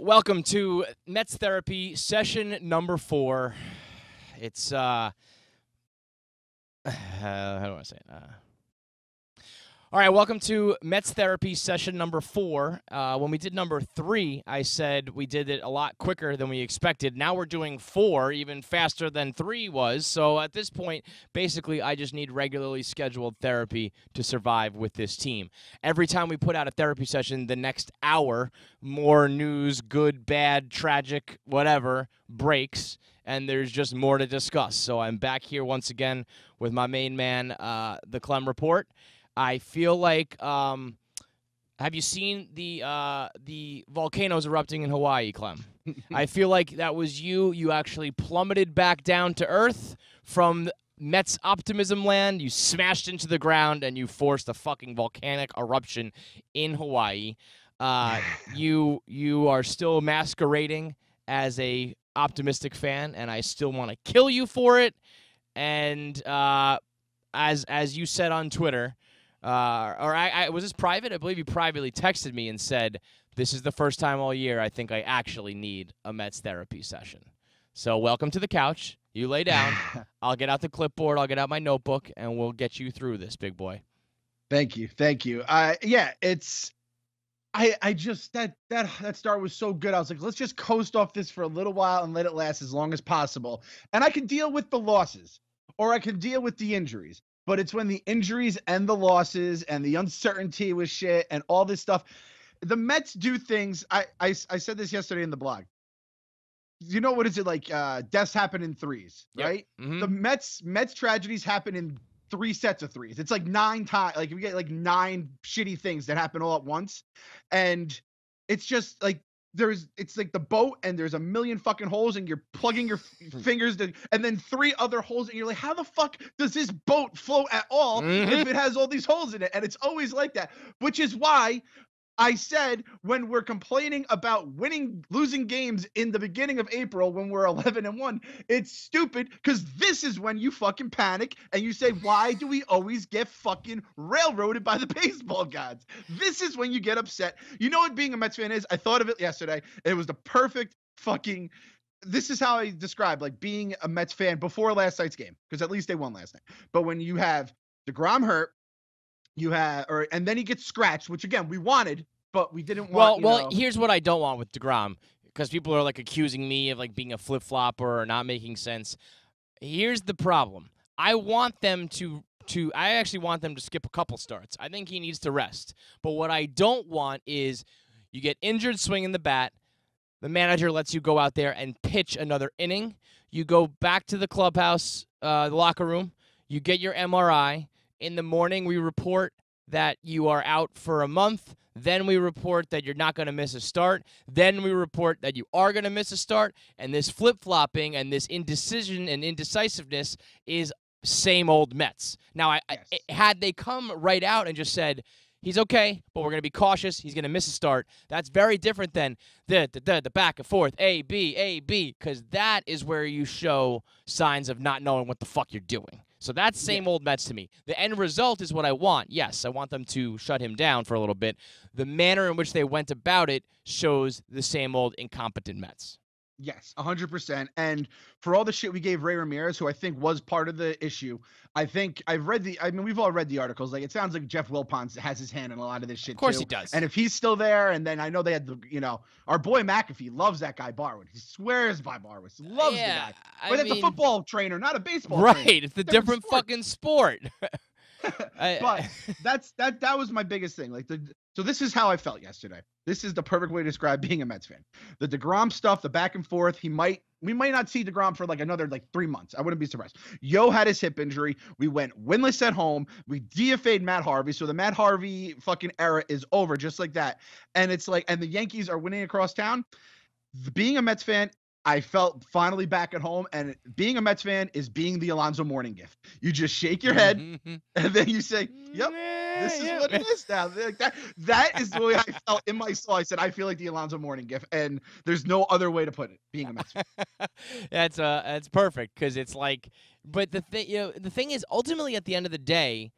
Welcome to Mets Therapy session number 4. It's, how do I say it? All right, welcome to Mets Therapy session number 4. When we did number 3, I said we did it a lot quicker than we expected. Now we're doing 4, even faster than 3 was. So at this point, basically, I just need regularly scheduled therapy to survive with this team. Every time we put out a therapy session, the next hour, more news, good, bad, tragic, whatever, breaks, and there's just more to discuss. So I'm back here once again with my main man, the Clem Report. I feel like, have you seen the volcanoes erupting in Hawaii, Clem? I feel like that was you. You actually plummeted back down to earth from Mets optimism land. You smashed into the ground and you forced a fucking volcanic eruption in Hawaii. You are still masquerading as a optimistic fan, and I still want to kill you for it. And as you said on Twitter. Was this private? I believe you privately texted me and said, this is the first time all year I think I actually need a Mets therapy session. So welcome to the couch. You lay down. I'll get out the clipboard. I'll get out my notebook, and we'll get you through this, big boy. Thank you. Yeah, I just, that start was so good. I was like, let's just coast off this for a little while and let it last as long as possible. And I can deal with the losses, or I can deal with the injuries. But it's when the injuries and the losses and the uncertainty with shit and all this stuff, the Mets do things. I said this yesterday in the blog. You know, what is it like? Deaths happen in threes, right? Yep. Mm-hmm. The Mets tragedies happen in 3 sets of threes. It's like 9 times. Like we get like 9 shitty things that happen all at once, and it's just like it's like the boat, and there's a million fucking holes, and you're plugging your fingers to, and then 3 other holes, and you're like, how the fuck does this boat float at all if it has all these holes in it? And it's always like that, which is why I said when we're complaining about losing games in the beginning of April when we're 11-1, it's stupid, because this is when you fucking panic and you say, why do we always get fucking railroaded by the baseball gods? This is when you get upset. You know what being a Mets fan is? I thought of it yesterday. It was the perfect fucking, this is how I describe like being a Mets fan before last night's game, because at least they won last night. But when you have Degrom hurt, and then he gets scratched, which again we wanted, but we didn't want. Well, here's what I don't want with Degrom, because people are like accusing me of like being a flip flopper or not making sense. Here's the problem: I want them I actually want them to skip a couple starts. I think he needs to rest. But what I don't want is you get injured swinging the bat. The manager lets you go out there and pitch another inning. You go back to the clubhouse, the locker room. You get your MRI. In the morning, we report that you are out for a month. Then we report that you're not going to miss a start. Then we report that you are going to miss a start. And this flip-flopping and this indecision and indecisiveness is same old Mets. Now, had they come right out and just said, he's okay, but we're going to be cautious, he's going to miss a start, that's very different than the back and forth, A, B, because that is where you show signs of not knowing what the fuck you're doing. So that's same old Mets to me. The end result is what I want. Yes, I want them to shut him down for a little bit. The manner in which they went about it shows the same old incompetent Mets. Yes, 100%. And for all the shit we gave Ray Ramirez, who I think was part of the issue, we've all read the articles. Like, it sounds like Jeff Wilpon has his hand in a lot of this shit, too. Of course he does. And if he's still there, and then I know they had our boy McAfee loves that guy Barwood. He swears by Barwood. Loves the guy. But it's a football trainer, not a baseball trainer. Right, it's a different fucking sport. But that was my biggest thing. So this is how I felt yesterday. This is the perfect way to describe being a Mets fan. The Degrom stuff, the back and forth, we might not see Degrom for like another 3 months. I wouldn't be surprised. Yo had his hip injury. We went winless at home. We DFA'd Matt Harvey. So the Matt Harvey fucking era is over just like that. And it's like, and the Yankees are winning across town. Being a Mets fan, I felt finally back at home, and being a Mets fan is being the Alonzo Mourning gift. You just shake your head, and then you say, yep, this is what it is now. Like that is the way I felt in my soul. I said, I feel like the Alonzo Mourning gift, and there's no other way to put it, being a Mets fan. That's perfect, because it's like, but the thing is, ultimately at the end of the day,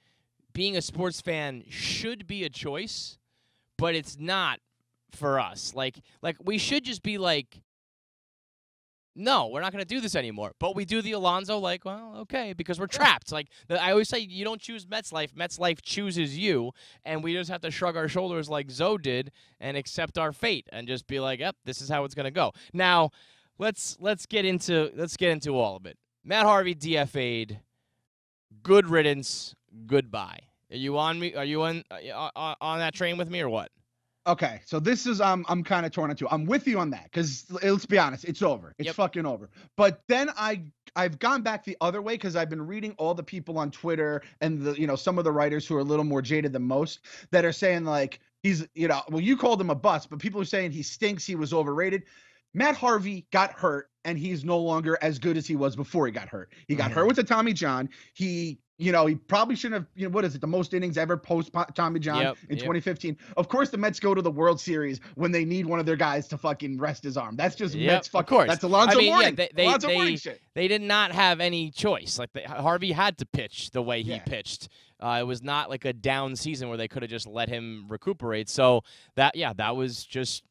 being a sports fan should be a choice, but it's not for us. Like we should just be like, no, we're not going to do this anymore. But we do the Alonso, like, well, okay, because we're trapped. Like I always say, you don't choose Mets life. Mets life chooses you, and we just have to shrug our shoulders like Zoe did and accept our fate and just be like, yep, this is how it's going to go. Now, let's get into all of it. Matt Harvey DFA'd. Good riddance. Goodbye. Are you on me? Are you on that train with me or what? Okay, so this is I'm kind of torn into. I'm with you on that because let's be honest, it's over. It's fucking over. But then I've gone back the other way because I've been reading all the people on Twitter and the some of the writers who are a little more jaded than most that are saying like he's well, you called him a bust, but people are saying he stinks, he was overrated. Matt Harvey got hurt and he's no longer as good as he was before he got hurt. He got hurt with the Tommy John. He probably shouldn't have, what is it, the most innings ever post Tommy John in 2015. Of course, the Mets go to the World Series when they need one of their guys to fucking rest his arm. That's just Mets fuck. Of course. That's Alonso Mourning. Alonso Mourning shit. They did not have any choice. Like Harvey had to pitch the way he pitched. It was not like a down season where they could have just let him recuperate. So that was just.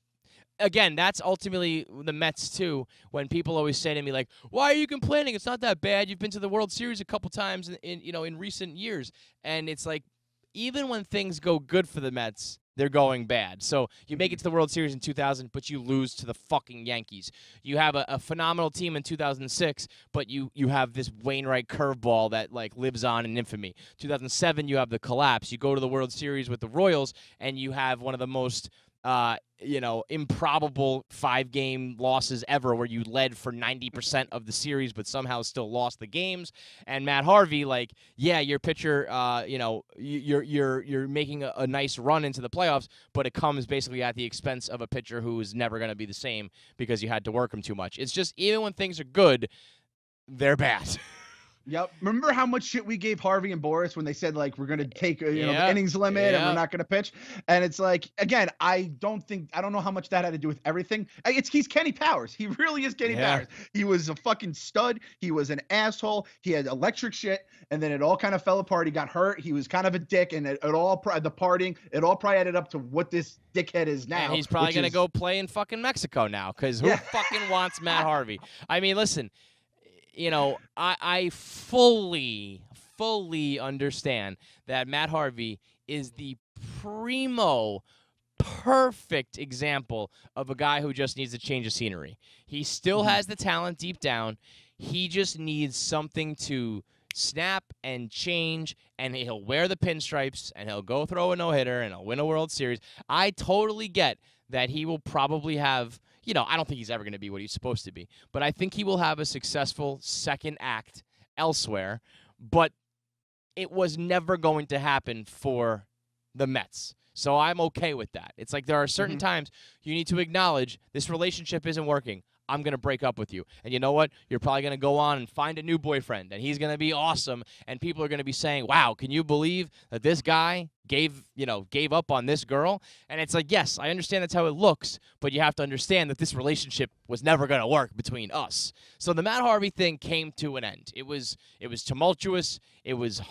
Again, that's ultimately the Mets, too, when people always say to me, like, why are you complaining? It's not that bad. You've been to the World Series a couple times in recent years. And it's like, even when things go good for the Mets, they're going bad. So you make it to the World Series in 2000, but you lose to the fucking Yankees. You have a phenomenal team in 2006, but you have this Wainwright curveball that, like, lives on in infamy. 2007, you have the collapse. You go to the World Series with the Royals, and you have one of the most improbable 5-game losses ever where you led for 90% of the series but somehow still lost the games. And Matt Harvey, like, your pitcher, you're making a nice run into the playoffs, but it comes basically at the expense of a pitcher who is never going to be the same because you had to work him too much. It's just, even when things are good, they're bad. Yep. Remember how much shit we gave Harvey and Boris when they said, like, we're going to take, the innings limit and we're not going to pitch? And it's like, again, I don't know how much that had to do with everything. He's Kenny Powers. He really is Kenny Powers. He was a fucking stud. He was an asshole. He had electric shit. And then it all kind of fell apart. He got hurt. He was kind of a dick. And it all probably added up to what this dickhead is now. And he's probably going to go play in fucking Mexico now because who fucking wants Matt Harvey? I mean, listen. I fully understand that Matt Harvey is the primo perfect example of a guy who just needs to change the scenery. He still has the talent deep down. He just needs something to snap and change, and he'll wear the pinstripes, and he'll go throw a no-hitter, and he'll win a World Series. I totally get that he will probably have, I don't think he's ever going to be what he's supposed to be, but I think he will have a successful second act elsewhere, but it was never going to happen for the Mets. So I'm okay with that. It's like there are certain times you need to acknowledge this relationship isn't working. I'm going to break up with you. And you know what? You're probably going to go on and find a new boyfriend, and he's going to be awesome, and people are going to be saying, wow, can you believe that this guy gave up on this girl? And it's like, yes, I understand that's how it looks, but you have to understand that this relationship was never going to work between us. So the Matt Harvey thing came to an end. It was tumultuous. It was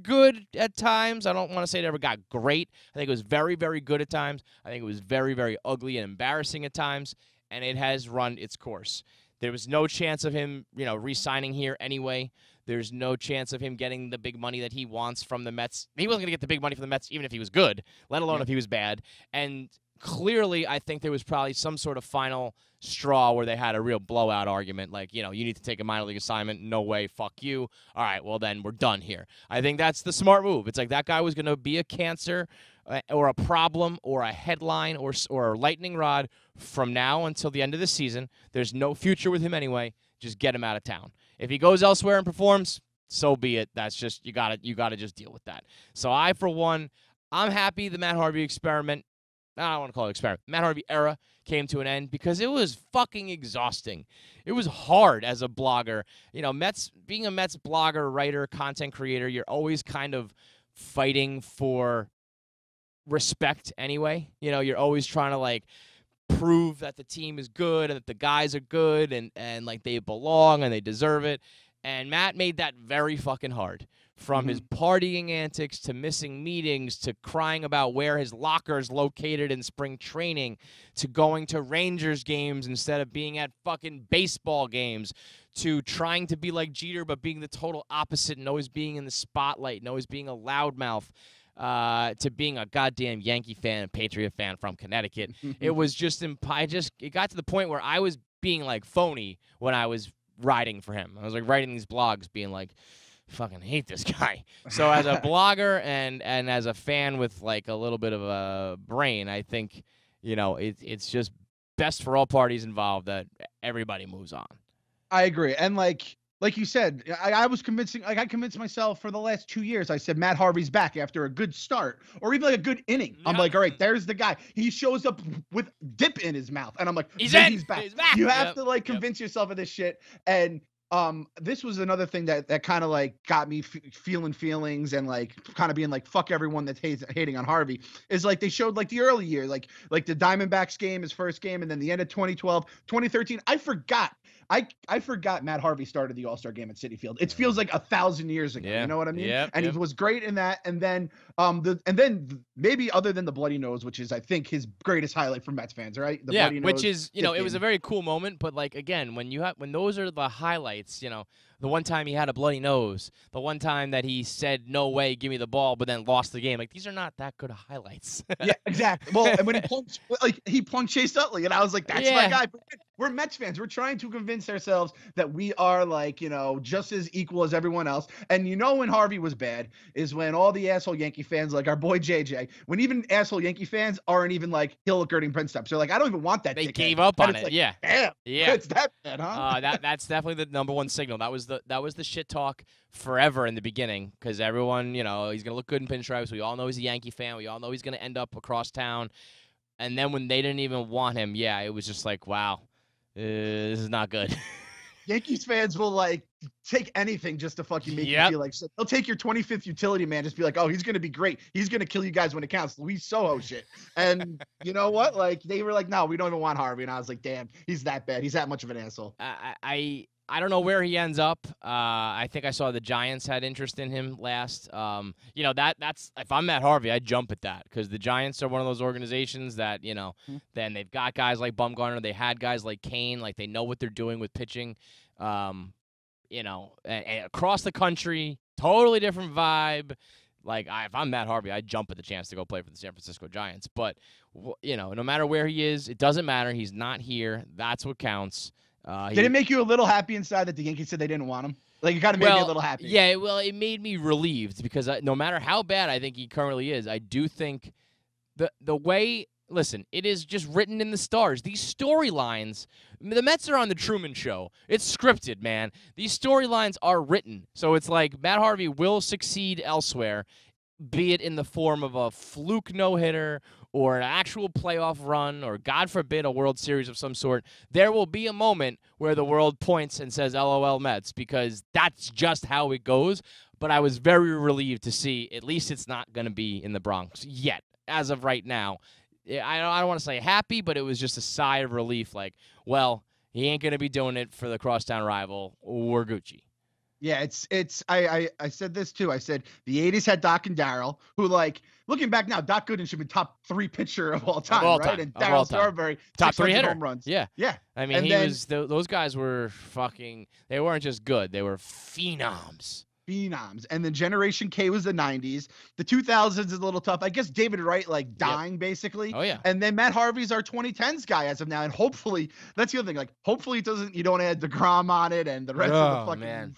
good at times. I don't want to say it ever got great. I think it was very, very good at times. I think it was very, very ugly and embarrassing at times, and it has run its course. There was no chance of him, re-signing here anyway. There's no chance of him getting the big money that he wants from the Mets. He wasn't going to get the big money from the Mets even if he was good, let alone if he was bad. And clearly, I think there was probably some sort of final straw where they had a real blowout argument, like, you need to take a minor league assignment. No way, fuck you. All right, well, then we're done here. I think that's the smart move. It's like that guy was going to be a cancer or a problem or a headline or a lightning rod from now until the end of the season. There's no future with him anyway. Just get him out of town. If he goes elsewhere and performs, so be it. That's just, you gotta just deal with that. So I, for one, I'm happy the Matt Harvey experiment, I don't want to call it experiment, Matt Harvey era came to an end because it was fucking exhausting. It was hard as a blogger. Being a Mets blogger, writer, content creator, you're always kind of fighting for respect anyway. You're always trying to, like, prove that the team is good and that the guys are good and like they belong and they deserve it. And Matt made that very fucking hard from his partying antics to missing meetings to crying about where his locker is located in spring training to going to Rangers games instead of being at fucking baseball games to trying to be like Jeter but being the total opposite and always being in the spotlight and always being a loudmouth to being a goddamn Yankee fan and Patriot fan from Connecticut. It was just it got to the point where I was being like phony when I was writing for him. I was like writing these blogs being like, fucking hate this guy. So as a blogger and as a fan with like a little bit of a brain, I think, you know, it's just best for all parties involved that everybody moves on. I agree. And like you said, I was convincing, like I convinced myself for the last 2 years. I said Matt Harvey's back after a good start or even like a good inning. I'm like, all right, there's the guy. He shows up with dip in his mouth, and I'm like, he's back. He's back. You have to like convince yourself of this shit. And this was another thing that kind of like got me feeling feelings and like kind of being like, fuck everyone that's hating on Harvey, is like they showed like the early year, like the Diamondbacks game, his first game, and then the end of 2012, 2013. I forgot Matt Harvey started the All-Star game at Citi Field. It feels like 1,000 years ago. You know what I mean? And he was great in that. And then maybe other than the bloody nose, which is I think his greatest highlight for Mets fans, right? The bloody nose, which is, you know, it was a very cool moment, but like again, when those are the highlights, you know, the one time he had a bloody nose, the one time that he said no way, give me the ball, but then lost the game. Like these are not that good of highlights. Yeah, exactly. Well, and when he punked Chase Utley, and I was like, that's my guy. We're Mets fans. We're trying to convince ourselves that we are like, you know, just as equal as everyone else. And you know when Harvey was bad is when all the asshole Yankee fans, like our boy JJ, when even asshole Yankee fans aren't even like hill-girding Prince steps. They're like, I don't even want that. They gave up on it. Like, yeah. Damn. Yeah. It's that bad, huh? That's definitely the number one signal. That was the shit talk forever in the beginning because everyone, you know, he's gonna look good in pinstripes. We all know he's a Yankee fan. We all know he's gonna end up across town. And then when they didn't even want him, it was just like, wow. This is not good. Yankees fans will like take anything just to fucking make you feel like shit. They'll take your 25th utility man, just be like, oh, he's gonna be great. He's gonna kill you guys when it counts. Luis Soho shit. And you know what? Like they were like, no, we don't even want Harvey. And I was like, damn, he's that bad. He's that much of an asshole. I don't know where he ends up. I think I saw the Giants had interest in him last. You know, that's if I'm Matt Harvey, I'd jump at that because the Giants are one of those organizations that, you know, then they've got guys like Bumgarner. They had guys like Kane. Like they know what they're doing with pitching. You know, and across the country, totally different vibe. Like if I'm Matt Harvey, I'd jump at the chance to go play for the San Francisco Giants. But, you know, no matter where he is, it doesn't matter. He's not here. That's what counts. Did it make you a little happy inside that the Yankees said they didn't want him? Like, it kind of made me a little happy. Yeah, well, it made me relieved because no matter how bad I think he currently is, I do think the way – listen, it is just written in the stars. These storylines – the Mets are on the Truman Show. It's scripted, man. These storylines are written. So it's like Matt Harvey will succeed elsewhere, be it in the form of a fluke no-hitter or an actual playoff run or, God forbid, a World Series of some sort. There will be a moment where the world points and says, LOL Mets, because that's just how it goes. But I was very relieved to see at least it's not going to be in the Bronx yet, as of right now. I don't want to say happy, but it was just a sigh of relief like, well, he ain't going to be doing it for the crosstown rival. We're Gucci. Yeah, I said this too. I said the 80s had Doc and Darryl, who, like, looking back now, Doc Gooden should be top 3 pitcher of all time, right? And Darryl Strawberry, top 3 hitter. home runs. Yeah. I mean, those guys were fucking, they weren't just good. They were phenoms. And then Generation K was the 90s. The 2000s is a little tough. I guess David Wright, like, dying, basically. Oh, yeah. And then Matt Harvey's our 2010s guy as of now. And hopefully, that's the other thing. Like, hopefully you don't add Degrom on it and the rest of the fucking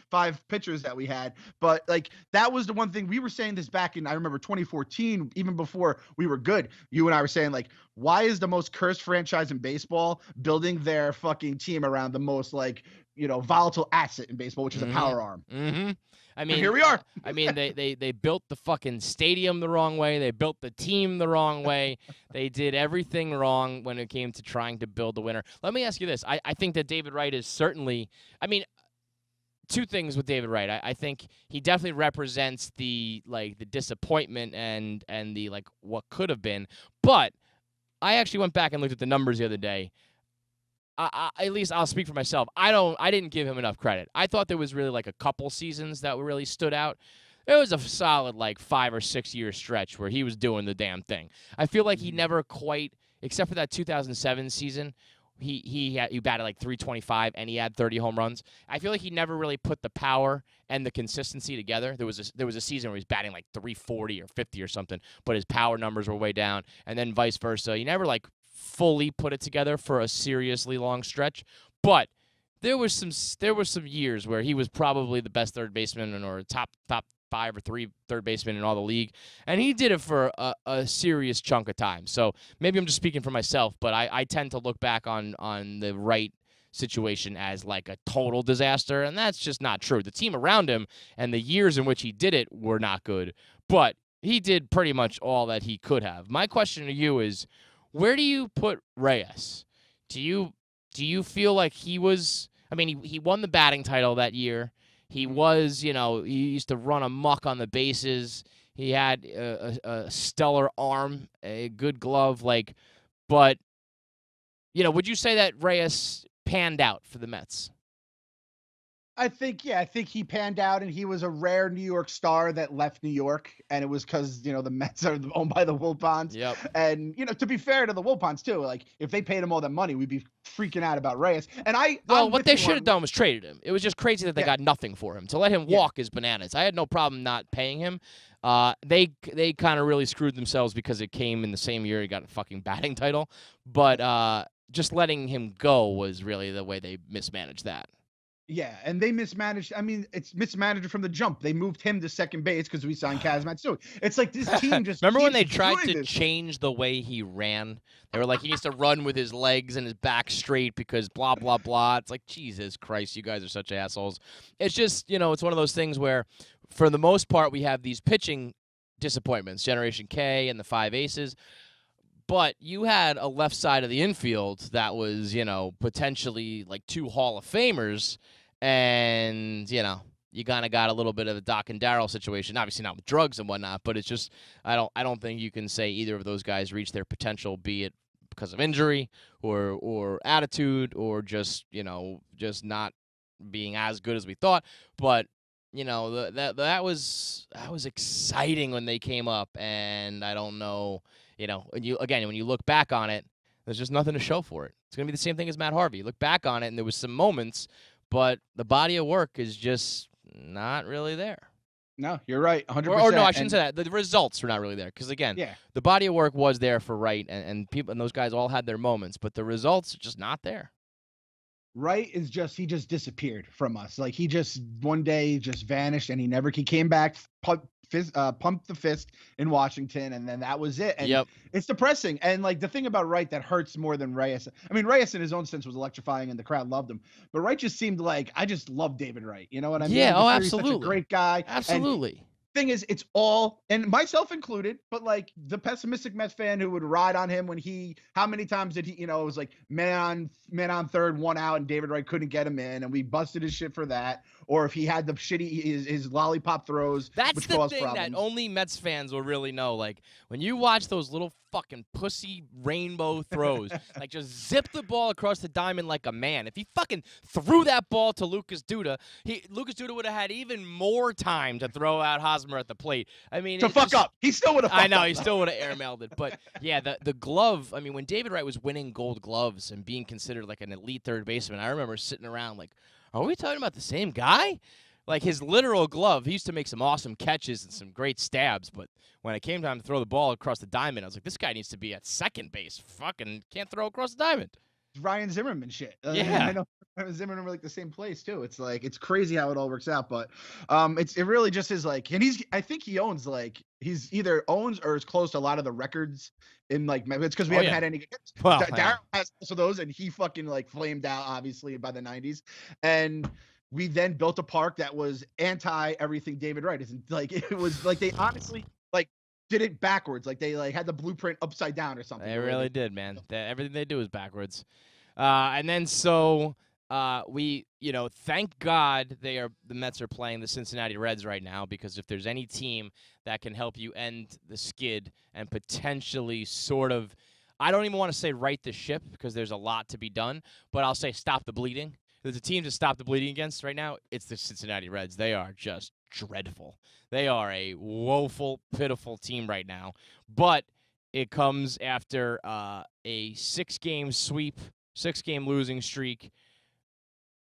five pitchers that we had. But, like, that was the one thing. We were saying this back in, I remember, 2014, even before we were good. You and I were saying, like, why is the most cursed franchise in baseball building their fucking team around the most, like, you know, volatile asset in baseball, which is a power arm. Mm-hmm. I mean, and here we are. I mean, they built the fucking stadium the wrong way. They built the team the wrong way. They did everything wrong when it came to trying to build a winner. Let me ask you this. I think that David Wright is certainly, I mean, two things with David Wright. I think he definitely represents the disappointment and the, like, what could have been. But I actually went back and looked at the numbers the other day. at least I'll speak for myself. I didn't give him enough credit. I thought there was really like a couple seasons that really stood out. It was a solid like 5 or 6 year stretch where he was doing the damn thing. I feel like he never quite, except for that 2007 season, he batted like 325 and he had 30 home runs. I feel like he never really put the power and the consistency together. There was a season where he was batting like 340 or 50 or something, but his power numbers were way down, and then vice versa. He never like fully put it together for a seriously long stretch, but there were some years where he was probably the best third baseman or top 5 or 3 third baseman in all the league, and he did it for a serious chunk of time. So maybe I'm just speaking for myself, but I tend to look back on the Wright situation as like a total disaster, and that's just not true. The team around him and the years in which he did it were not good, but he did pretty much all that he could have. My question to you is, where do you put Reyes? Do you feel like he was? I mean, he won the batting title that year. He was, he used to run amok on the bases. He had a stellar arm, a good glove, but, would you say that Reyes panned out for the Mets? I think he panned out, and he was a rare New York star that left New York, and it was because, the Mets are owned by the Wilpons. Yep. And, to be fair to the Wilpons, too, like, if they paid him all that money, we'd be freaking out about Reyes. And what they should have done was traded him. It was just crazy that they got nothing for him. To let him walk is bananas. I had no problem not paying him. They kind of really screwed themselves because it came in the same year he got a fucking batting title. But just letting him go was really the way they mismanaged that. Yeah, and they mismanaged. I mean, it's mismanaged from the jump. They moved him to second base because we signed Kazmat. So it's like this team just remember when they tried to change the way he ran? They were like, he needs to run with his legs and his back straight because blah, blah, blah. It's like, Jesus Christ, you guys are such assholes. It's just, it's one of those things where, for the most part, we have these pitching disappointments, Generation K and the 5 aces. But you had a left side of the infield that was, potentially like 2 Hall of Famers. And, you kind of got a little bit of a Doc and Darryl situation. Obviously not with drugs and whatnot, but it's just I don't think you can say either of those guys reached their potential, be it because of injury or attitude or just just not being as good as we thought. But that was exciting when they came up, and I don't know. When you look back on it, there's just nothing to show for it. It's going to be the same thing as Matt Harvey. You look back on it, and there was some moments, but the body of work is just not really there. No, you're right, 100%. Or no, I shouldn't say that. The results were not really there because, again, the body of work was there for Wright, and people and those guys all had their moments, but the results are just not there. Wright is he just disappeared from us. Like, he just one day just vanished, and he came back, pumped the fist in Washington, and then that was it. And it's depressing. And like the thing about Wright that hurts more than Reyes. I mean, Reyes in his own sense was electrifying, and the crowd loved him. But Wright just seemed like, I just love David Wright. You know what I mean? Yeah. He's Absolutely. such a great guy. Absolutely. Thing is, it's all, and myself included, but like the pessimistic Mets fan who would ride on him when how many times did he, it was like man on third, 1 out, and David Wright couldn't get him in, and we busted his shit for that. Or if he had the shitty his lollipop throws, that's which the caused thing problems. that only Mets fans will really know. Like when you watch those little fucking pussy rainbow throws, like just zip the ball across the diamond like a man. If he fucking threw that ball to Lucas Duda, Lucas Duda would have had even more time to throw out Hosmer at the plate. I mean, up. He still would have. I know he still would have airmailed it, but yeah, the glove. I mean, when David Wright was winning Gold Gloves and being considered like an elite third baseman, I remember sitting around like, are we talking about the same guy? Like his literal glove, he used to make some awesome catches and some great stabs, but when it came time to throw the ball across the diamond, I was like, this guy needs to be at second base. Fucking can't throw across the diamond. Ryan Zimmerman shit. Yeah. I know Zimmerman were like the same place too. It's like, it's crazy how it all works out, but it really just is like, and I think he owns he's either owns or is close to a lot of the records in it's because we haven't had any. Well, Darryl has also those, and he fucking flamed out obviously by the 90s, and we then built a park that was anti everything David Wright is. It was like they honestly did it backwards. Like they had the blueprint upside down or something. They really did, man. Everything they do is backwards. And then so we, thank God the Mets are playing the Cincinnati Reds right now, because if there's any team that can help you end the skid and potentially sort of I don't even want to say right the ship because there's a lot to be done, but I'll say stop the bleeding. There's a team to stop the bleeding against right now. It's the Cincinnati Reds. They are just dreadful. They are a woeful, pitiful team right now. But it comes after a 6-game sweep, 6-game losing streak,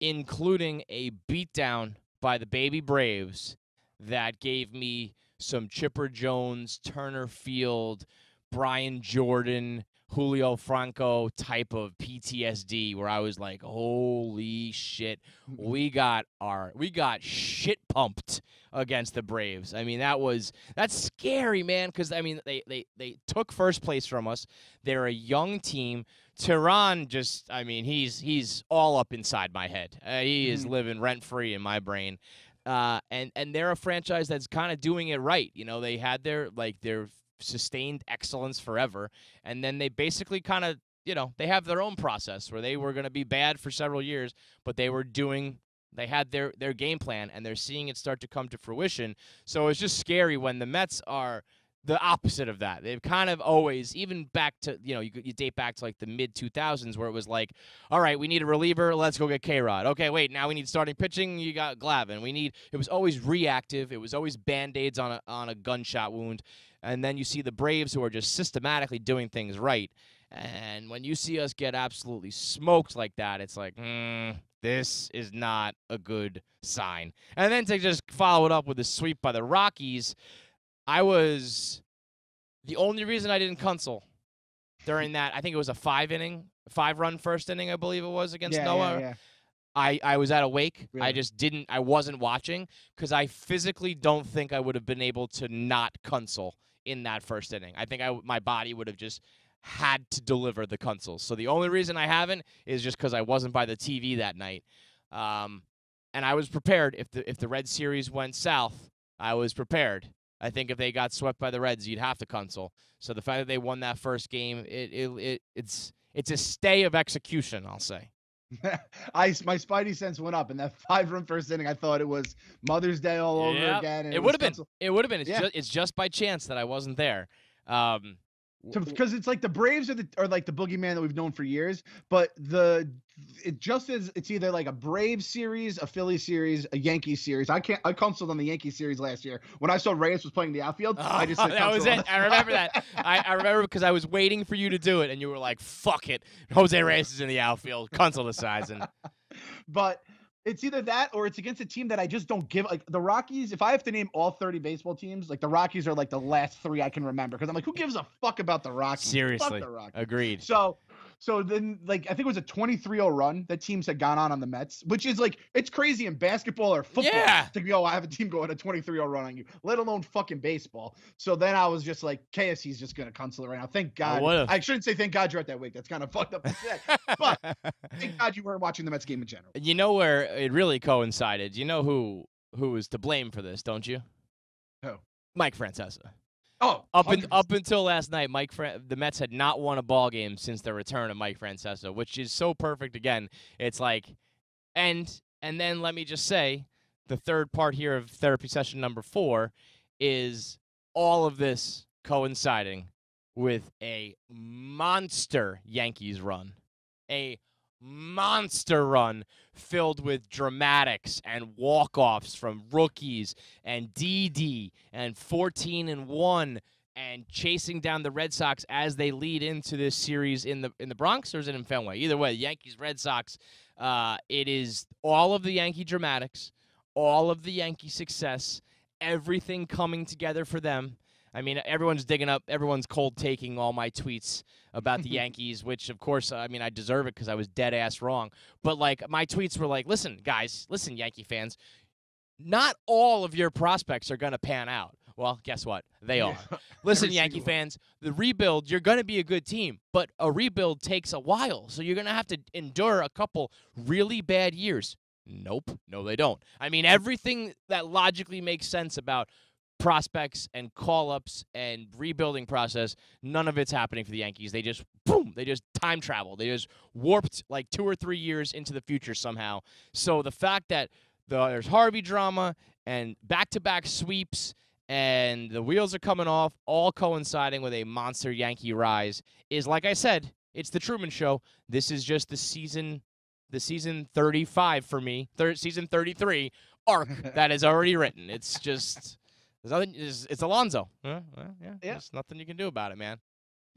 including a beatdown by the baby Braves that gave me some Chipper Jones, Turner Field, Brian Jordan, Julio Franco type of PTSD where I was like, holy shit, we got shit pumped against the Braves. I mean, that's scary, man, because I mean they took first place from us. They're a young team. Tehran he's all up inside my head. He is living rent free in my brain. And they're a franchise that's kind of doing it right. You know, they had their sustained excellence forever, and then they basically kind of, they have their own process where they were going to be bad for several years, but they had their game plan, and they're seeing it start to come to fruition. So it's just scary when the Mets are the opposite of that. They've kind of always, even back to, you date back to like the mid-2000s where it was like, all right, we need a reliever, let's go get K-Rod. Okay, wait, now we need starting pitching, you got Glavine. It was always reactive. It was always Band-Aids on a gunshot wound. And then you see the Braves who are just systematically doing things right. And when you see us get absolutely smoked like that, it's like, this is not a good sign. And then to just follow it up with a sweep by the Rockies, the only reason I didn't Cuncel during that, I think it was a 5-run first inning, I believe it was, against Noah. Yeah. I was at a wake. Really? I wasn't watching because I physically don't think I would have been able to not Cuncel in that first inning. I think my body would have just had to deliver the Cuncels. So the only reason I haven't is just because I wasn't by the TV that night. And I was prepared. If the Red Series went south, I was prepared. I think if they got swept by the Reds, you'd have to Cuncel. So the fact that they won that first game, it's a stay of execution, I'll say. My spidey sense went up in that 5-run first inning. I thought it was Mother's Day all over again. And it would have been. Cuncel. It would have been. It's just by chance that I wasn't there. Because it's like the Braves are like the boogeyman that we've known for years, but it's either like a Braves series, a Philly series, a Yankees series. I Cunceled on the Yankees series last year when I saw Reyes was playing the outfield. I just said that was it. I remember that. I remember because I was waiting for you to do it, and you were like, "Fuck it, Jose Reyes is in the outfield. Cuncel decides." But it's either that or it's against a team that I just don't give. Like the Rockies, if I have to name all 30 baseball teams, like the Rockies are like the last 3 I can remember because I'm like, who gives a fuck about the Rockies? Seriously, fuck the Rockies. Agreed. So then, like, I think it was a 23-0 run that teams had gone on the Mets, which is like, it's crazy in basketball or football to go, I have a team going a 23-0 run on you, let alone fucking baseball. So then I was just like, KFC's just going to Cuncel it right now. Thank God. I shouldn't say thank God you're at that wake. That's kind of fucked up to say. But thank God you weren't watching the Mets game in general. You know where it really coincided? You know who was to blame for this, don't you? Who? Mike Francesa. Oh, up until last night, the Mets had not won a ball game since the return of Mike Francesa, which is so perfect. Again, it's like, and then let me just say, the third part here of therapy session number 4 is all of this coinciding with a monster Yankees run, a monster run filled with dramatics and walk-offs from rookies and DD and 14-1 and chasing down the Red Sox as they lead into this series in the Bronx, or is it in Fenway? Either way, Yankees, Red Sox, it is all of the Yankee dramatics, all of the Yankee success, everything coming together for them. I mean, everyone's cold taking all my tweets about the Yankees, which, of course, I mean, I deserve it because I was dead-ass wrong. But, like, my tweets were like, listen, guys, listen, Yankee fans, not all of your prospects are going to pan out. Well, guess what? They are. Listen, Yankee fans, the rebuild, you're going to be a good team, but a rebuild takes a while, so you're going to have to endure a couple really bad years. Nope. No, they don't. I mean, everything that logically makes sense about prospects and call-ups and rebuilding process, none of it's happening for the Yankees. They just, boom, they just time travel. They just warped like 2 or 3 years into the future somehow. So the fact that there's Harvey drama and back-to-back sweeps and the wheels are coming off, all coinciding with a monster Yankee rise, is, like I said, it's the Truman Show. This is just the season 35 for me, season 33 arc that is already written. It's just, there's nothing, it's Alonzo. Yeah, there's nothing you can do about it, man.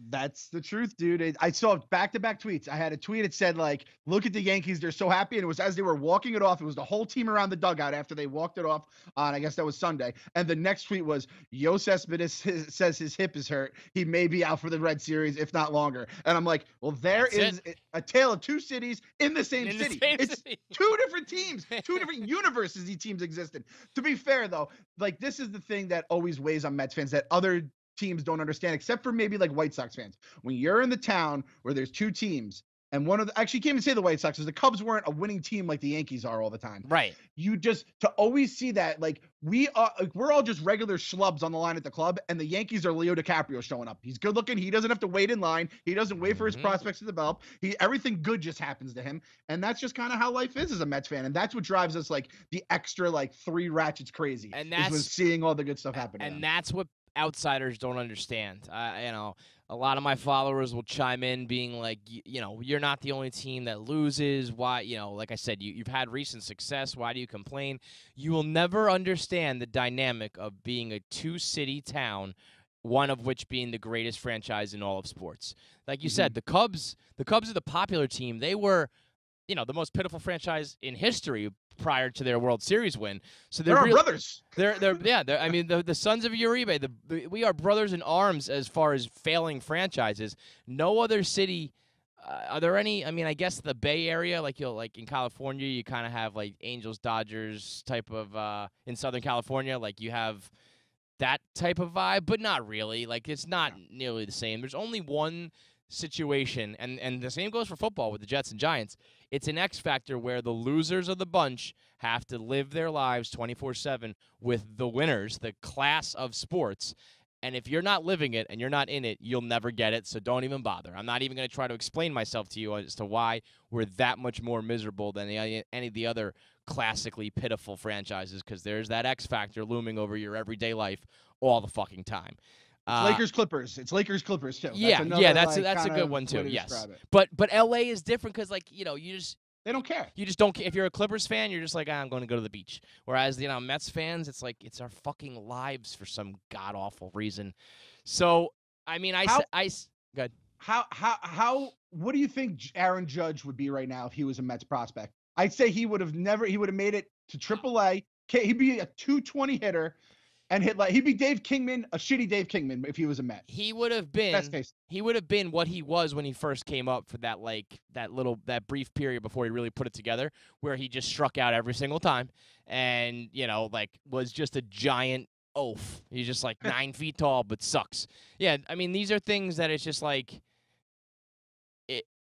That's the truth, dude. I saw back-to-back tweets. I had a tweet that said, like, look at the Yankees. They're so happy. And it was as they were walking it off. It was the whole team around the dugout after they walked it off on, I guess that was Sunday. And the next tweet was, Yos Cespedes says his hip is hurt. He may be out for the Red Series, if not longer. And I'm like, well, there is a tale of two cities in the same city. It's two different teams, two different universes these teams exist in. To be fair, though, like, this is the thing that always weighs on Mets fans, that other teams don't understand, except for maybe like White Sox fans. When you're in the town where there's two teams, and one of the, actually, you can't even say the White Sox, because the Cubs weren't a winning team like the Yankees are all the time. Right. You just, to always see that, like, we're all just regular schlubs on the line at the club, and the Yankees are Leo DiCaprio showing up. He's good looking. He doesn't have to wait in line. He doesn't wait for his prospects to develop. Everything good just happens to him. And that's just kind of how life is as a Mets fan. And that's what drives us, like, the extra, like, 3 ratchets crazy. And that's seeing all the good stuff happen. And that's what outsiders don't understand. A lot of my followers will chime in being like, you're not the only team that loses. Why, like I said, you've had recent success. Why do you complain? You will never understand the dynamic of being a 2-city town, one of which being the greatest franchise in all of sports. Like you said, the Cubs are the popular team. They were, the most pitiful franchise in history prior to their World Series win. So they're brothers. I mean, the sons of Uribe, we are brothers in arms as far as failing franchises. No other city. Are there any? I mean, I guess the Bay Area, like in California, you kind of have like Angels, Dodgers type of in Southern California, like you have that type of vibe, but not really. Like it's not nearly the same. There's only one situation, and the same goes for football with the Jets and Giants. It's an X factor where the losers of the bunch have to live their lives 24/7 with the winners, the class of sports. And if you're not living it and you're not in it, you'll never get it, so don't even bother. I'm not even going to try to explain myself to you as to why we're that much more miserable than any of the other classically pitiful franchises, because there's that X factor looming over your everyday life all the fucking time. Lakers Clippers. It's Lakers Clippers too. That's a good one too. Yes, but LA is different because they don't care. You just don't care. If you're a Clippers fan, you're just like, I'm going to go to the beach. Whereas Mets fans, it's like it's our fucking lives for some god awful reason. So I mean, good. How what do you think Aaron Judge would be right now if he was a Mets prospect? I'd say he would have made it to AAA. He'd be a 220 hitter. And he'd be Dave Kingman, a shitty Dave Kingman, if he was a Met. He would have been. Best case. He would have been what he was when he first came up for that brief period before he really put it together, where he just struck out every single time, and was just a giant oaf. He's just like 9 feet tall, but sucks. Yeah, I mean these are things that it's just like.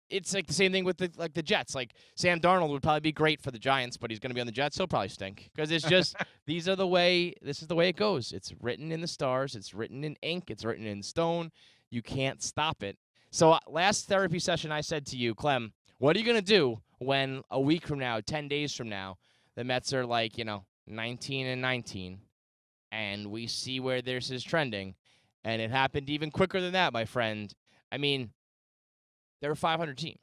It's like the same thing with the Jets. Like Sam Darnold would probably be great for the Giants, but he's going to be on the Jets, so he'll probably stink. Because it's just this is the way it goes. It's written in the stars. It's written in ink. It's written in stone. You can't stop it. So last therapy session, I said to you, Clem, what are you going to do when a week from now, 10 days from now, the Mets are 19-19, and we see where this is trending, and it happened even quicker than that, my friend. I mean. They're a 500 team.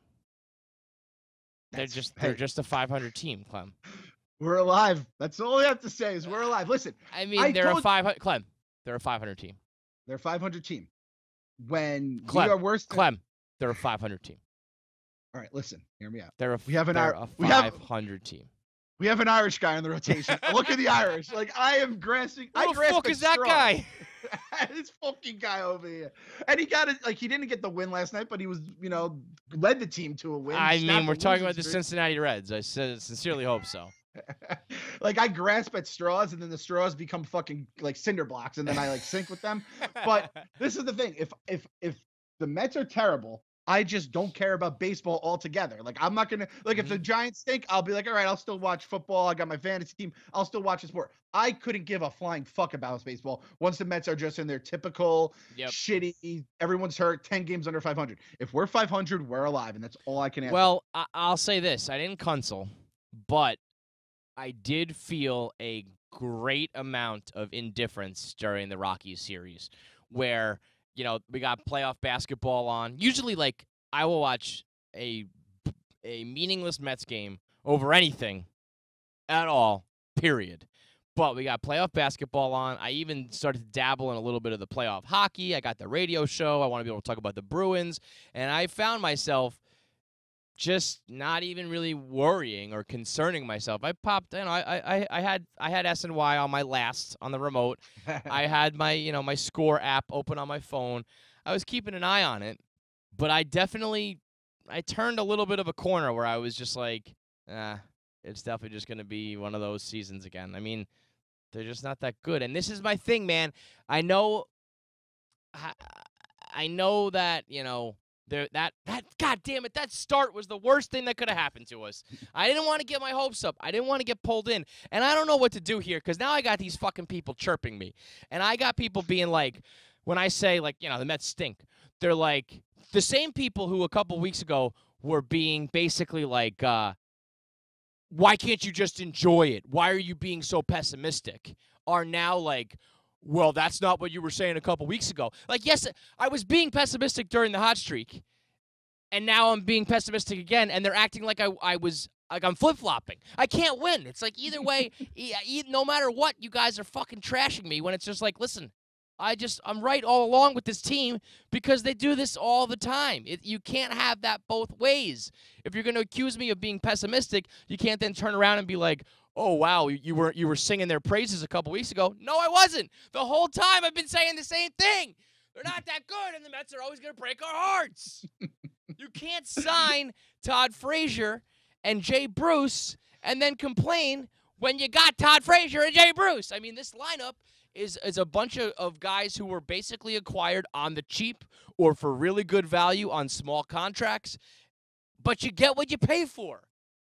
They're just a 500 team, Clem. We're alive. That's all we have to say is we're alive. Listen, I mean, they're a 500 Clem. They're a 500 team. They're a 500 team. When Clem, we are worse than Clem, they're a 500 team. All right, listen, hear me out. We have a 500 team. We have an Irish guy in the rotation. Look at the Irish. Like I am grasping. Who the fuck is that guy? This fucking guy over here. And he got it. Like he didn't get the win last night, but he was, led the team to a win. I mean, we're talking about the Cincinnati Reds. I sincerely hope so. Like I grasp at straws, and then the straws become fucking like cinder blocks, and then I sink with them. But this is the thing: if the Mets are terrible, I just don't care about baseball altogether. Like I'm not gonna if the Giants stink, I'll be like, all right, I'll still watch football. I got my fantasy team. I'll still watch the sport. I couldn't give a flying fuck about baseball once the Mets are just in their typical shitty. Everyone's hurt. 10 games under 500. If we're 500, we're alive, and that's all I can ask. Well, I'll say this: I didn't Cuncel, but I did feel a great amount of indifference during the Rockies series where, we got playoff basketball on. Usually, like, I will watch a meaningless Mets game over anything at all, period. But we got playoff basketball on. I even started to dabble in a little bit of the playoff hockey. I got the radio show. I want to be able to talk about the Bruins. And I found myself just not even really worrying or concerning myself. I popped, I had SNY on my last on the remote. I had my, my score app open on my phone. I was keeping an eye on it, but I turned a little bit of a corner where I was just like, it's definitely just going to be one of those seasons again. I mean, they're just not that good. And this is my thing, man. I know that, that God damn it, that start was the worst thing that could have happened to us. I didn't want to get my hopes up. I didn't want to get pulled in. And I don't know what to do here because now I got these fucking people chirping me. And I got people being like, when I say, like, the Mets stink, they're like, the same people who a couple weeks ago were being basically like, why can't you just enjoy it? Why are you being so pessimistic? Are now like, well, that's not what you were saying a couple weeks ago. Like, yes, I was being pessimistic during the hot streak, and now I'm being pessimistic again, and they're acting like I'm flip-flopping. I can't win. It's like either way, no matter what, you guys are fucking trashing me when it's just like, listen, I'm right all along with this team because they do this all the time. You can't have that both ways. If you're going to accuse me of being pessimistic, you can't then turn around and be like, oh, wow, you were singing their praises a couple weeks ago. No, I wasn't. The whole time I've been saying the same thing. They're not that good, and the Mets are always going to break our hearts. You can't sign Todd Frazier and Jay Bruce and then complain when you got Todd Frazier and Jay Bruce. I mean, this lineup is a bunch of guys who were basically acquired on the cheap or for really good value on small contracts, but you get what you pay for.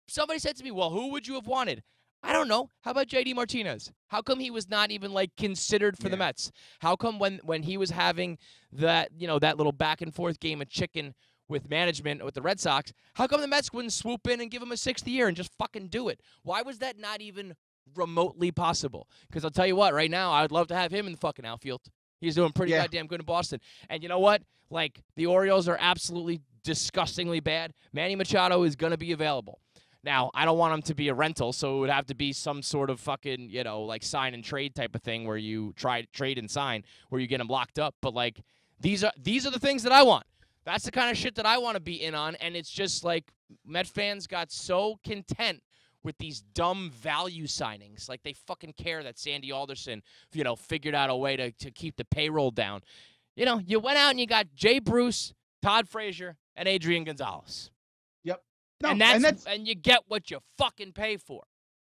Somebody said to me, well, who would you have wanted? I don't know. How about J.D. Martinez? How come he was not even, like, considered for the Mets? How come when he was having that, that little back-and-forth game of chicken with management with the Red Sox, how come the Mets wouldn't swoop in and give him a sixth year and just fucking do it? Why was that not even remotely possible? Because I'll tell you what, right now, I would love to have him in the fucking outfield. He's doing pretty goddamn good in Boston. And you know what? Like, the Orioles are absolutely disgustingly bad. Manny Machado is going to be available. Now, I don't want him to be a rental, so it would have to be some sort of fucking, like sign and trade type of thing where you trade and sign, where you get him locked up. But, like, these are the things that I want. That's the kind of shit that I want to be in on, and it's just like Met fans got so content with these dumb value signings. Like, they fucking care that Sandy Alderson, figured out a way to keep the payroll down. You went out and you got Jay Bruce, Todd Frazier, and Adrian Gonzalez. Yep. No, and you get what you fucking pay for.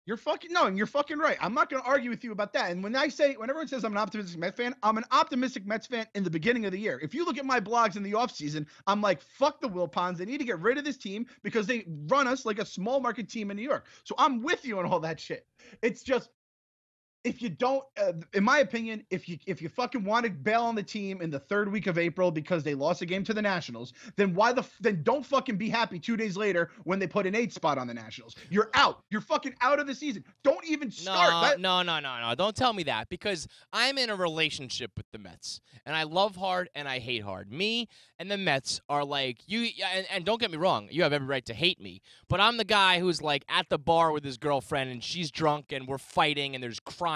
You're fucking right. I'm not going to argue with you about that. And when everyone says I'm an optimistic Mets fan, I'm an optimistic Mets fan in the beginning of the year. If you look at my blogs in the offseason, I'm like, fuck the Wilpons. They need to get rid of this team because they run us like a small market team in New York. So I'm with you on all that shit. It's just, if you don't, in my opinion, if you fucking want to bail on the team in the third week of April because they lost a game to the Nationals, then then don't fucking be happy 2 days later when they put an 8 spot on the Nationals. You're out. You're fucking out of the season. Don't even start. No. Don't tell me that, because I'm in a relationship with the Mets, and I love hard and I hate hard. Me and the Mets are like, and don't get me wrong, you have every right to hate me, but I'm the guy who's like at the bar with his girlfriend and she's drunk and we're fighting and there's crying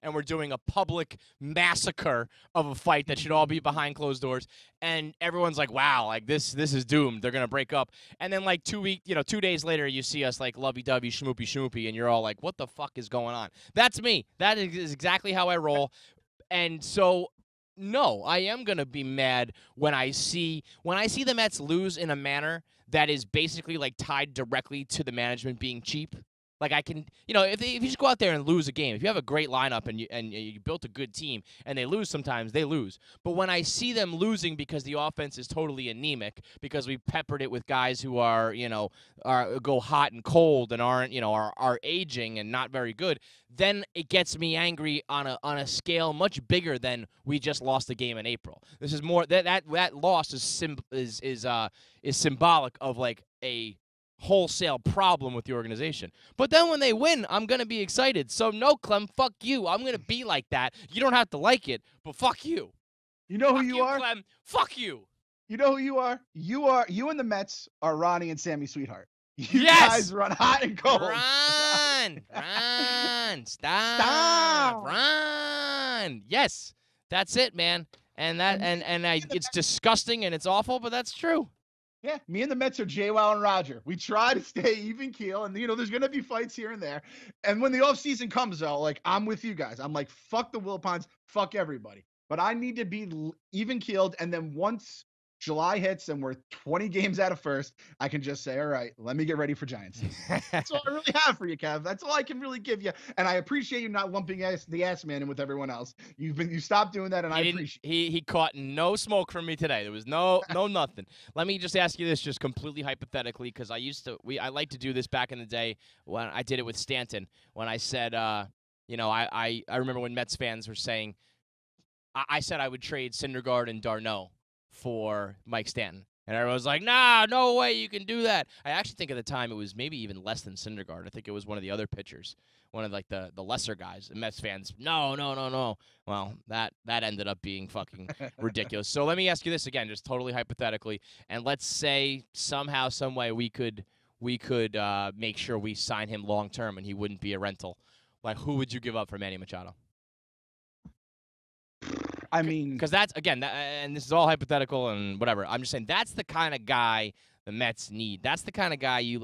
and we're doing a public massacre of a fight that should all be behind closed doors, and everyone's like, wow, like this is doomed, they're gonna break up. And then like 2 days later you see us like lovey-dovey schmoopy and you're all like, what the fuck is going on? That's me. That is exactly how I roll. And so no, I am going to be mad when I see the Mets lose in a manner that is basically like tied directly to the management being cheap. Like, I can, if you just go out there and lose a game, if you have a great lineup and you built a good team and they lose sometimes, they lose. But when I see them losing because the offense is totally anemic, because we peppered it with guys who are, go hot and cold and aren't, are aging and not very good, then it gets me angry on a scale much bigger than we just lost the game in April. This is more that loss is symbolic of like a wholesale problem with the organization. But then when they win, I'm going to be excited. So no, Clem, fuck you. I'm going to be like that. You don't have to like it, but fuck you. You know fuck who you are? Clem. Fuck you. You know who you are? You and the Mets are Ronnie and Sammy Sweetheart. You Yes! guys run hot and cold. Run. Stop. Run. Yes. That's it, man. And it's disgusting and it's awful, but that's true. Yeah, me and the Mets are JWoww and Roger. We try to stay even keel, and there's gonna be fights here and there. And when the offseason comes, though, like I'm with you guys. I'm like, fuck the Wilpons, fuck everybody. But I need to be even keeled, and then once July hits and we're 20 games out of first, I can just say, all right, let me get ready for Giants season. That's all I really have for you, Kev. That's all I can really give you. And I appreciate you not lumping the ass man in with everyone else. You stopped doing that, and I appreciate it. He caught no smoke from me today. There was no nothing. Let me just ask you this, just completely hypothetically, because I like to do this back in the day when I did it with Stanton, when I said, I remember when Mets fans were saying, I said I would trade Syndergaard and d'Arnaud for Mike Stanton. And everyone was like, nah, no way you can do that. I actually think at the time it was maybe even less than Syndergaard. I think it was one of the other pitchers, one of like the lesser guys. And Mets fans, no. Well, that ended up being fucking ridiculous. So let me ask you this again, just totally hypothetically. And let's say somehow, some way we could make sure we sign him long term and he wouldn't be a rental. Like, who would you give up for Manny Machado? I mean, because that's, again, and this is all hypothetical and whatever. I'm just saying that's the kind of guy the Mets need. That's the kind of guy you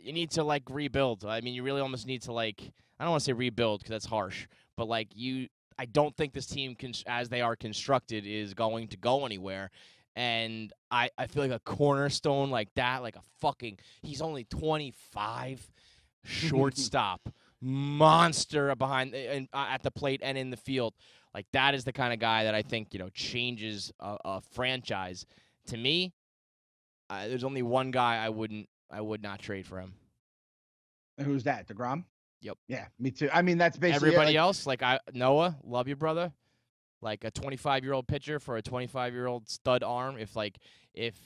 need to like rebuild. I mean, you really almost need to like, I don't want to say rebuild because that's harsh, but like I don't think this team as they are constructed is going to go anywhere. And I feel like a cornerstone like that, like he's only 25, shortstop. Monster behind at the plate and in the field. Like, that is the kind of guy that I think, changes a franchise. To me, there's only one guy I would not trade for him. And who's that? Degrom? Yep. Yeah, me too. I mean, that's basically everybody else. Like, Noah, love you, brother. Like a 25-year-old pitcher for a 25-year-old stud arm. If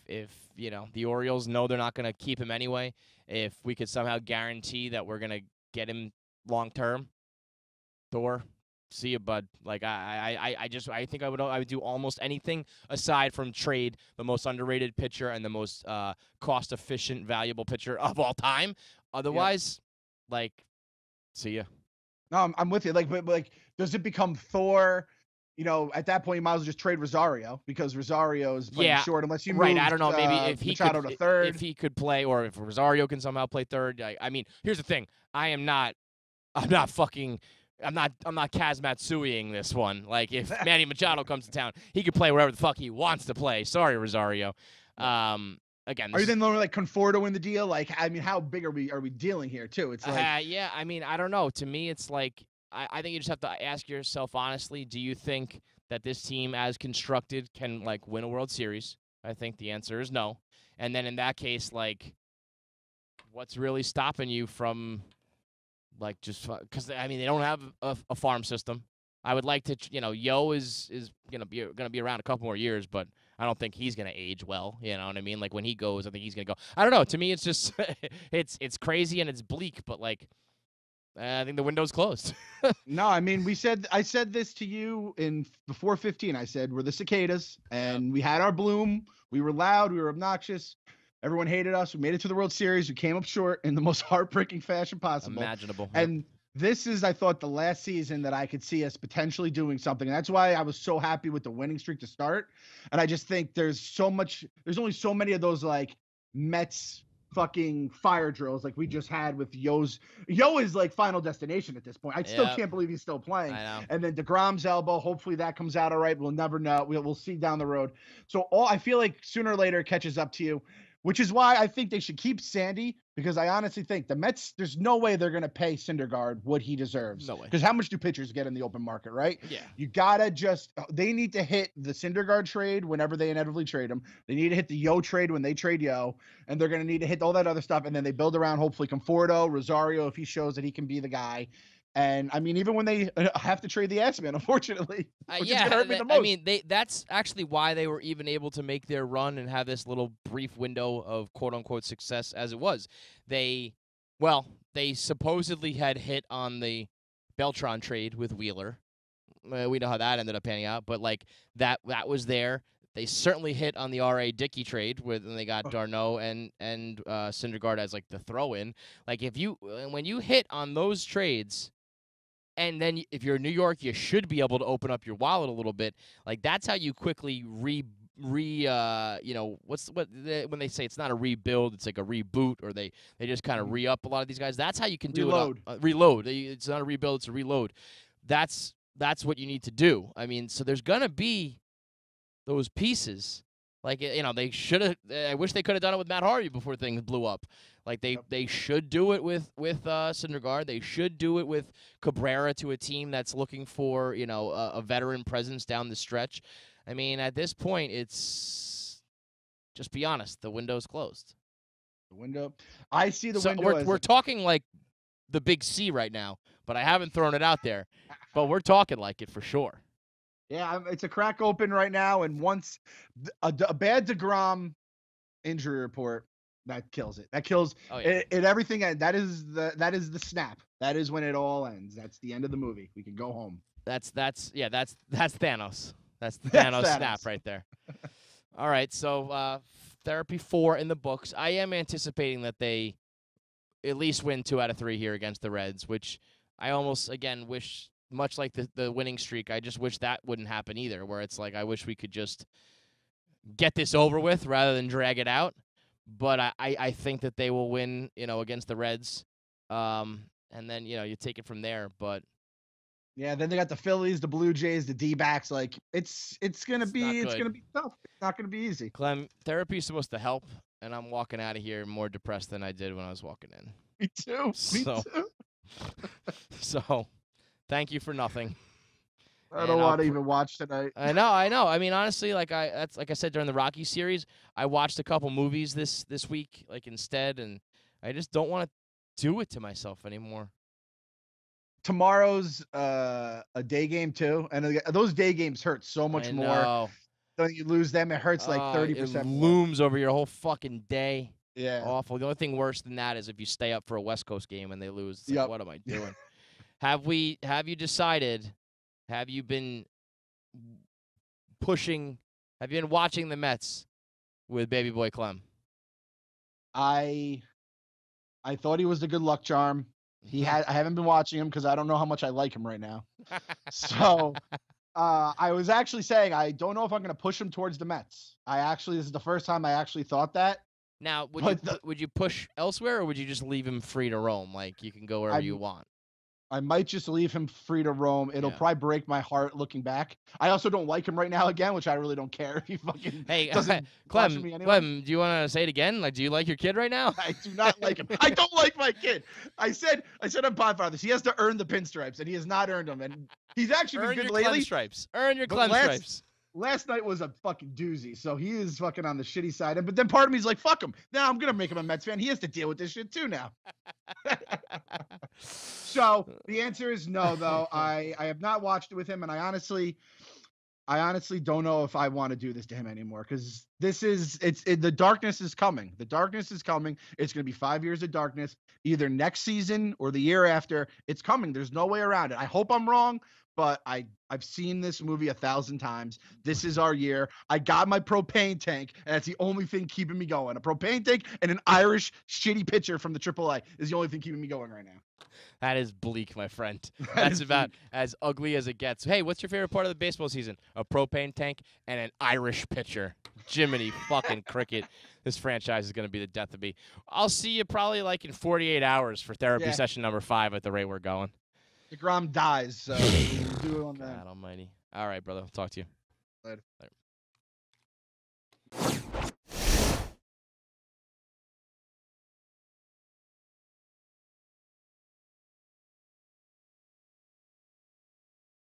the Orioles know they're not going to keep him anyway, if we could somehow guarantee that we're going to get him long term, Thor, see you, bud. Like, I think I would do almost anything aside from trade the most underrated pitcher and the most cost efficient, valuable pitcher of all time. Otherwise, like, see ya. No, I'm with you. Like, but like, does it become Thor? At that point, you might as well just trade Rosario because Rosario is playing short unless you move. Right, I don't know. Maybe if he Machado could, to third, if he could play, or if Rosario can somehow play third. I mean, here's the thing: I'm not Kaz Matsuiing this one. Like, if Manny Machado comes to town, he could play wherever the fuck he wants to play. Sorry, Rosario. Again, are you then like Conforto in the deal? Like, I mean, how big are we dealing here too? It's like, yeah. I mean, I don't know. To me, it's like I think you just have to ask yourself honestly: do you think that this team, as constructed, can like win a World Series? I think the answer is no. And then in that case, like, what's really stopping you from, like, just because I mean they don't have a farm system. I would like to, Yo is gonna be around a couple more years, but I don't think he's gonna age well. You know what I mean? Like, when he goes, I think he's gonna go. I don't know. To me, it's just it's crazy and it's bleak, but like, I think the window's closed. No, I mean, I said this to you before 15. I said we're the cicadas, and we had our bloom. We were loud. We were obnoxious. Everyone hated us. We made it to the World Series. We came up short in the most heartbreaking fashion possible. Imaginable. And this is, I thought, the last season that I could see us potentially doing something. And that's why I was so happy with the winning streak to start. And I just think there's only so many of those, like, Mets fucking fire drills like we just had with Yo is like Final Destination at this point. I still can't believe he's still playing. I know. And then DeGrom's elbow, hopefully that comes out all right. We'll never know. We'll see down the road. So I feel like sooner or later it catches up to you, which is why I think they should keep Sandy, because I honestly think the Mets, there's no way they're going to pay Syndergaard what he deserves. No way. Because how much do pitchers get in the open market, right? Yeah. You got to they need to hit the Syndergaard trade whenever they inevitably trade him. They need to hit the Yo trade when they trade Yo. And they're going to need to hit all that other stuff. And then they build around, hopefully, Conforto, Rosario, if he shows that he can be the guy. And I mean, even when they have to trade the Assman, unfortunately, which is yeah, gonna hurt me the most. I mean, that's actually why they were even able to make their run and have this little brief window of quote unquote success as it was. They supposedly had hit on the Beltran trade with Wheeler. We know how that ended up panning out, but like that was there. They certainly hit on the R.A. Dickey trade when they got Darno and Syndergaard as like the throw-in. Like when you hit on those trades, and then if you're in New York, you should be able to open up your wallet a little bit. Like that's how you quickly when they say it's not a rebuild, it's like a reboot, or they just kind of re-up a lot of these guys. That's how you can do Reload. it. Reload. It's not a rebuild, it's a reload. That's what you need to do. I mean, so there's gonna be those pieces. Like, they should have. I wish they could have done it with Matt Harvey before things blew up. Like they should do it with Syndergaard. They should do it with Cabrera to a team that's looking for a veteran presence down the stretch. I mean, at this point, it's just be honest. The window's closed. The window. I see the window. We're talking like the big C right now, but I haven't thrown it out there. But we're talking like it for sure. Yeah, it's a crack open right now, and once a bad Degrom injury report, that kills it. That kills it everything. That is the snap. That is when it all ends. That's the end of the movie. We can go home. That's Thanos. That's the Thanos snap right there. All right, so therapy 4 in the books. I am anticipating that they at least win 2 out of 3 here against the Reds, which I almost again wish. Much like the winning streak, I just wish that wouldn't happen either, where it's like I wish we could just get this over with rather than drag it out. But I think that they will win, against the Reds. And then, you take it from there. But yeah, then they got the Phillies, the Blue Jays, the D-backs. Like it's gonna be tough. It's not gonna be easy. Clem, therapy is supposed to help, and I'm walking out of here more depressed than I did when I was walking in. Me too. So thank you for nothing. I don't want to even watch tonight. I know. I mean, honestly, like I said during the Rockies series, I watched a couple movies this week, like instead, and I just don't want to do it to myself anymore. Tomorrow's a day game too, and those day games hurt so much more. So you lose them, it hurts like 30%. It looms over your whole fucking day. Yeah, awful. The only thing worse than that is if you stay up for a West Coast game and they lose. It's like, what am I doing? Have you decided, have you been watching the Mets with baby boy Clem? I thought he was the good luck charm. I haven't been watching him because I don't know how much I like him right now. So I was actually saying I don't know if I'm going to push him towards the Mets. This is the first time I actually thought that. Now, would you push elsewhere, or would you just leave him free to roam? Like, you can go wherever you want. I might just leave him free to roam. It'll probably break my heart looking back. I also don't like him right now again, which I really don't care if he fucking doesn't Clem, me anyway. Clem, do you want to say it again? Like, do you like your kid right now? I do not like him. I don't like my kid. I said on Podfathers, he has to earn the pinstripes, and he has not earned them. And he's actually been good lately. Earn your Clem stripes. Last night was a fucking doozy, so he is fucking on the shitty side. But then part of me is like, fuck him. Now I'm going to make him a Mets fan. He has to deal with this shit too now. So the answer is no, though. I have not watched it with him, and I honestly don't know if I want to do this to him anymore, because the darkness is coming. The darkness is coming. It's going to be 5 years of darkness, either next season or the year after. It's coming. There's no way around it. I hope I'm wrong, but I've seen this movie 1,000 times. This is our year. I got my propane tank, and that's the only thing keeping me going. A propane tank and an Irish shitty pitcher from the AAA is the only thing keeping me going right now. That is bleak, my friend. That's about as ugly as it gets. Hey, what's your favorite part of the baseball season? A propane tank and an Irish pitcher. Jiminy fucking cricket. This franchise is going to be the death of me. I'll see you probably like in 48 hours for therapy session number 5 at the rate we're going. Degrom dies, so we'll do it on that. God almighty. All right, brother. I'll talk to you. Later.